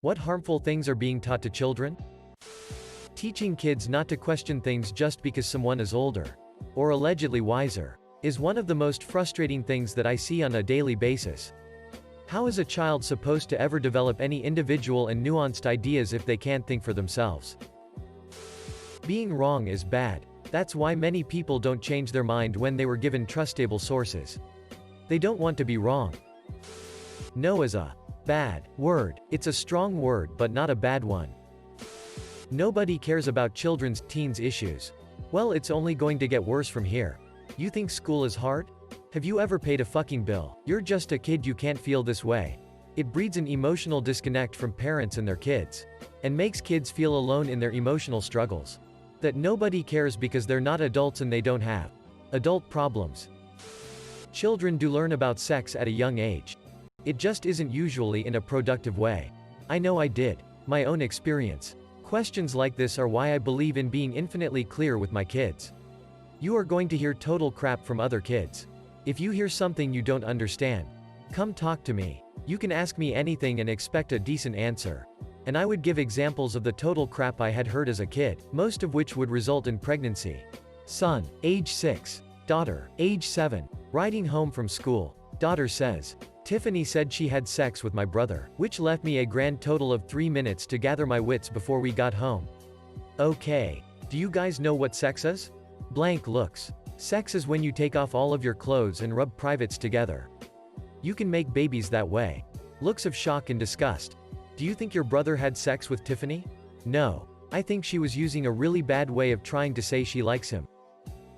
What harmful things are being taught to children? Teaching kids not to question things just because someone is older, or allegedly wiser, is one of the most frustrating things that I see on a daily basis. How is a child supposed to ever develop any individual and nuanced ideas if they can't think for themselves? Being wrong is bad. That's why many people don't change their mind when they were given trustable sources. They don't want to be wrong. No is a bad word. It's a strong word but not a bad one. Nobody cares about children's teens issues. Well, it's only going to get worse from here. You think school is hard? Have you ever paid a fucking bill? You're just a kid, you can't feel this way. It breeds an emotional disconnect from parents and their kids, and makes kids feel alone in their emotional struggles. That nobody cares because they're not adults and they don't have adult problems. Children do learn about sex at a young age. It just isn't usually in a productive way. I know I did. My own experience. Questions like this are why I believe in being infinitely clear with my kids. You are going to hear total crap from other kids. If you hear something you don't understand, come talk to me. You can ask me anything and expect a decent answer. And I would give examples of the total crap I had heard as a kid, most of which would result in pregnancy. Son, age 6. Daughter, age 7. Riding home from school. Daughter says, Tiffany said she had sex with my brother, which left me a grand total of 3 minutes to gather my wits before we got home. Okay. Do you guys know what sex is? Blank looks. Sex is when you take off all of your clothes and rub privates together. You can make babies that way. Looks of shock and disgust. Do you think your brother had sex with Tiffany? No. I think she was using a really bad way of trying to say she likes him.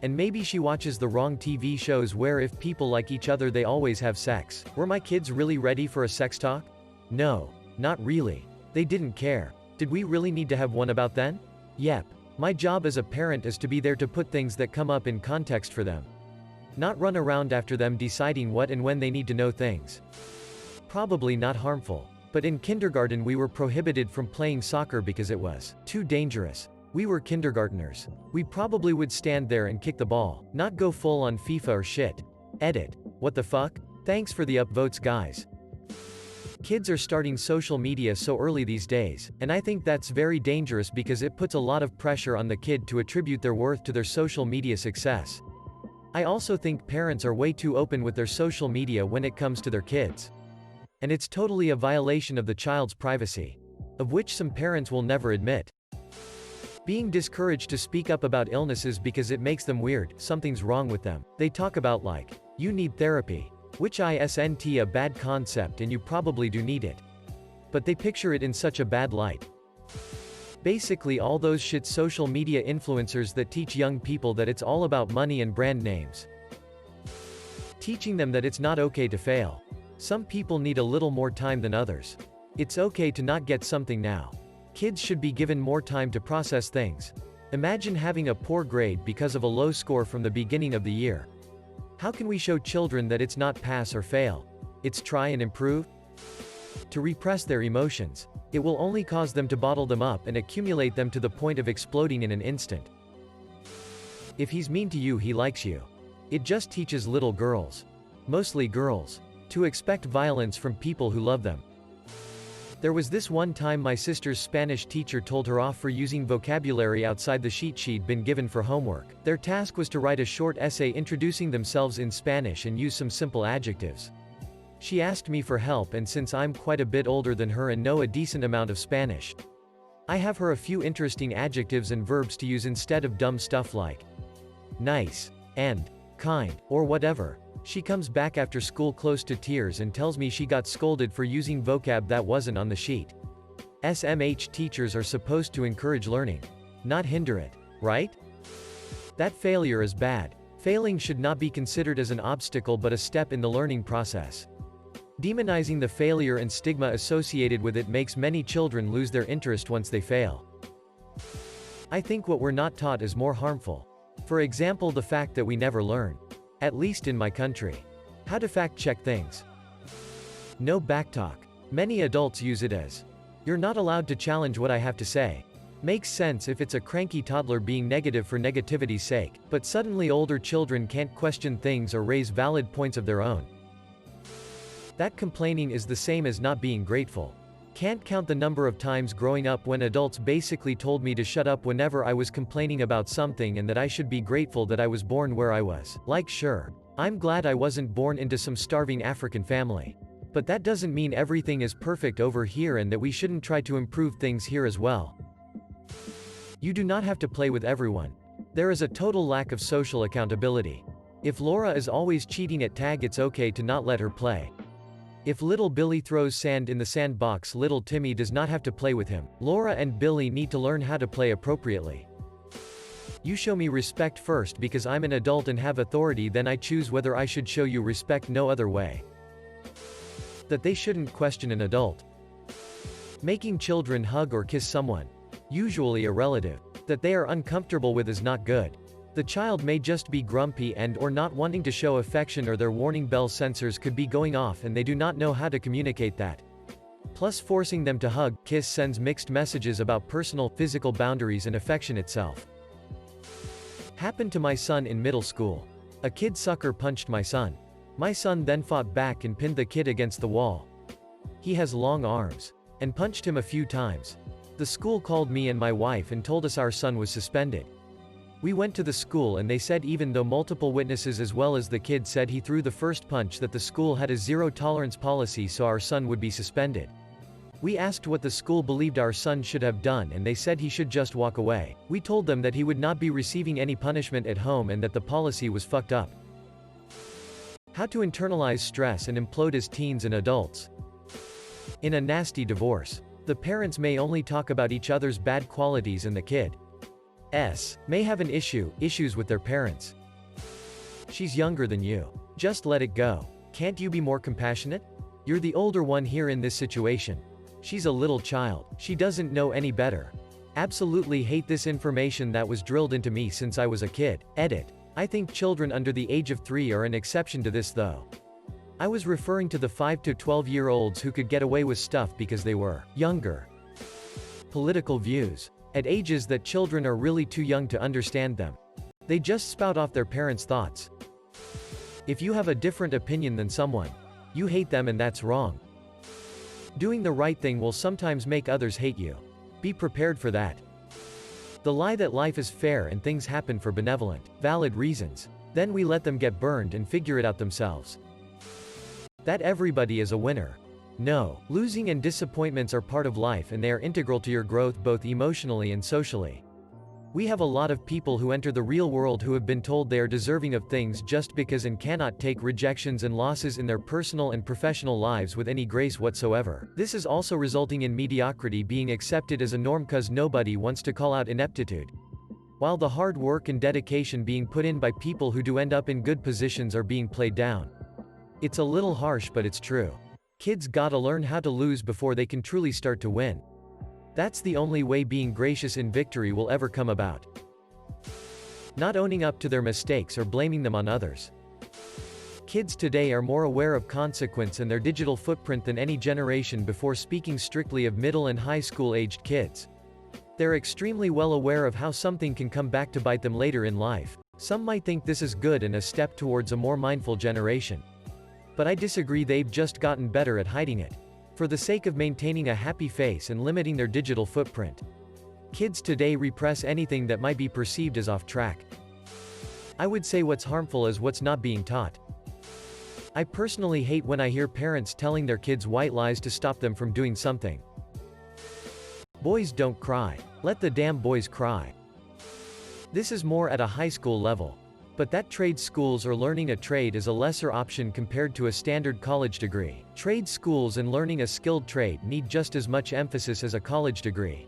And maybe she watches the wrong TV shows where if people like each other they always have sex. Were my kids really ready for a sex talk? No. Not really. They didn't care. Did we really need to have one about then? Yep. My job as a parent is to be there to put things that come up in context for them. Not run around after them deciding what and when they need to know things. Probably not harmful. But in kindergarten we were prohibited from playing soccer because it was too dangerous. We were kindergartners. We probably would stand there and kick the ball, not go full on FIFA or shit. Edit. What the fuck? Thanks for the upvotes, guys. Kids are starting social media so early these days, and I think that's very dangerous because it puts a lot of pressure on the kid to attribute their worth to their social media success. I also think parents are way too open with their social media when it comes to their kids. And it's totally a violation of the child's privacy, of which some parents will never admit. Being discouraged to speak up about illnesses because it makes them weird, something's wrong with them. They talk about like, you need therapy. Which isn't a bad concept and you probably do need it. But they picture it in such a bad light. Basically all those shit social media influencers that teach young people that it's all about money and brand names. Teaching them that it's not okay to fail. Some people need a little more time than others. It's okay to not get something now. Kids should be given more time to process things. Imagine having a poor grade because of a low score from the beginning of the year. How can we show children that it's not pass or fail? It's try and improve? To repress their emotions. It will only cause them to bottle them up and accumulate them to the point of exploding in an instant. If he's mean to you, he likes you. It just teaches little girls, mostly girls, to expect violence from people who love them. There was this one time my sister's Spanish teacher told her off for using vocabulary outside the sheet she'd been given for homework. Their task was to write a short essay introducing themselves in Spanish and use some simple adjectives. She asked me for help, and since I'm quite a bit older than her and know a decent amount of Spanish, I have her a few interesting adjectives and verbs to use instead of dumb stuff like nice and kind or whatever. She comes back after school close to tears and tells me she got scolded for using vocab that wasn't on the sheet. SMH teachers are supposed to encourage learning, not hinder it, right? That failure is bad. Failing should not be considered as an obstacle but a step in the learning process. Demonizing the failure and stigma associated with it makes many children lose their interest once they fail. I think what we're not taught is more harmful. For example, the fact that we never learn, at least in my country, how to fact-check things. No backtalk. Many adults use it as, you're not allowed to challenge what I have to say. Makes sense if it's a cranky toddler being negative for negativity's sake, but suddenly older children can't question things or raise valid points of their own. That complaining is the same as not being grateful. Can't count the number of times growing up when adults basically told me to shut up whenever I was complaining about something and that I should be grateful that I was born where I was. Like, sure, I'm glad I wasn't born into some starving African family. But that doesn't mean everything is perfect over here and that we shouldn't try to improve things here as well. You do not have to play with everyone. There is a total lack of social accountability. If Laura is always cheating at tag, it's okay to not let her play. If little Billy throws sand in the sandbox, little Timmy does not have to play with him. Laura and Billy need to learn how to play appropriately. You show me respect first because I'm an adult and have authority, then I choose whether I should show you respect no other way. That they shouldn't question an adult. Making children hug or kiss someone, usually a relative, that they are uncomfortable with is not good. The child may just be grumpy and or not wanting to show affection, or their warning bell sensors could be going off and they do not know how to communicate that. Plus, forcing them to hug, kiss sends mixed messages about personal, physical boundaries and affection itself. Happened to my son in middle school. A kid sucker punched my son. My son then fought back and pinned the kid against the wall. He has long arms. And punched him a few times. The school called me and my wife and told us our son was suspended. We went to the school and they said even though multiple witnesses as well as the kid said he threw the first punch, that the school had a zero-tolerance policy so our son would be suspended. We asked what the school believed our son should have done and they said he should just walk away. We told them that he would not be receiving any punishment at home and that the policy was fucked up. How to internalize stress and implode as teens and adults. In a nasty divorce, the parents may only talk about each other's bad qualities and the kid may have issues with their parents. She's younger than you. Just let it go. Can't you be more compassionate? You're the older one here in this situation. She's a little child. She doesn't know any better. Absolutely hate this information that was drilled into me since I was a kid. Edit. I think children under the age of 3 are an exception to this though. I was referring to the 5 to 12-year-olds who could get away with stuff because they were younger. Political views. At ages that children are really too young to understand them. They just spout off their parents' thoughts. If you have a different opinion than someone, you hate them and that's wrong. Doing the right thing will sometimes make others hate you. Be prepared for that. The lie that life is fair and things happen for benevolent, valid reasons. Then we let them get burned and figure it out themselves. That everybody is a winner. No, losing and disappointments are part of life and they are integral to your growth both emotionally and socially. We have a lot of people who enter the real world who have been told they are deserving of things just because and cannot take rejections and losses in their personal and professional lives with any grace whatsoever. This is also resulting in mediocrity being accepted as a norm cause nobody wants to call out ineptitude. While the hard work and dedication being put in by people who do end up in good positions are being played down. It's a little harsh but it's true. Kids gotta learn how to lose before they can truly start to win. That's the only way being gracious in victory will ever come about. Not owning up to their mistakes or blaming them on others. Kids today are more aware of consequence and their digital footprint than any generation before, speaking strictly of middle and high school aged kids. They're extremely well aware of how something can come back to bite them later in life. Some might think this is good and a step towards a more mindful generation. But I disagree, they've just gotten better at hiding it. For the sake of maintaining a happy face and limiting their digital footprint. Kids today repress anything that might be perceived as off track. I would say what's harmful is what's not being taught. I personally hate when I hear parents telling their kids white lies to stop them from doing something. Boys don't cry. Let the damn boys cry. This is more at a high school level. But that trade schools or learning a trade is a lesser option compared to a standard college degree. Trade schools and learning a skilled trade need just as much emphasis as a college degree.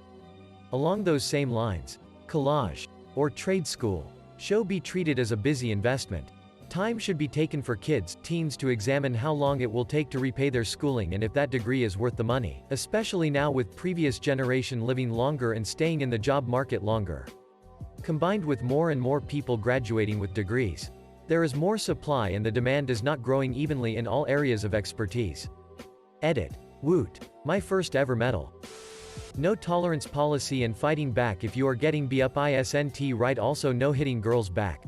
Along those same lines, college, or trade school, should be treated as a busy investment. Time should be taken for kids, teens to examine how long it will take to repay their schooling and if that degree is worth the money, especially now with previous generation living longer and staying in the job market longer. Combined with more and more people graduating with degrees, there is more supply and the demand is not growing evenly in all areas of expertise. Edit. Woot. My first ever medal. No tolerance policy and fighting back if you are getting beat up isn't right, also no hitting girls back.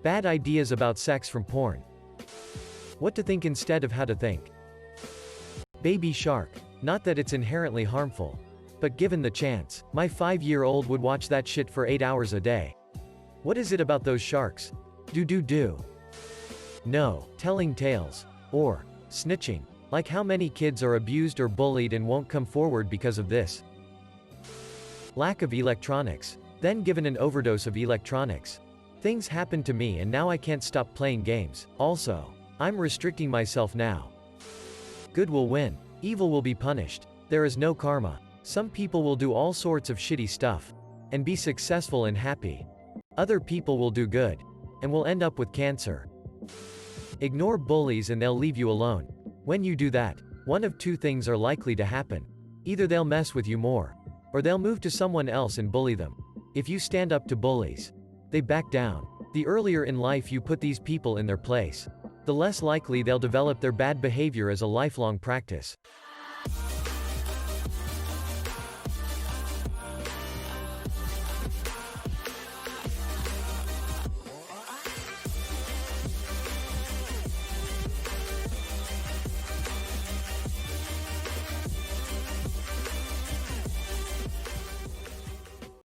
Bad ideas about sex from porn. What to think instead of how to think. Baby Shark. Not that it's inherently harmful. But given the chance, my 5-year-old would watch that shit for 8 hours a day. What is it about those sharks? Do. No, telling tales. Or snitching. Like how many kids are abused or bullied and won't come forward because of this. Lack of electronics. Then given an overdose of electronics. Things happened to me and now I can't stop playing games. Also, I'm restricting myself now. Good will win. Evil will be punished. There is no karma. Some people will do all sorts of shitty stuff. And be successful and happy. Other people will do good. And will end up with cancer. Ignore bullies and they'll leave you alone. When you do that, one of two things are likely to happen. Either they'll mess with you more. Or they'll move to someone else and bully them. If you stand up to bullies, they back down. The earlier in life you put these people in their place, the less likely they'll develop their bad behavior as a lifelong practice.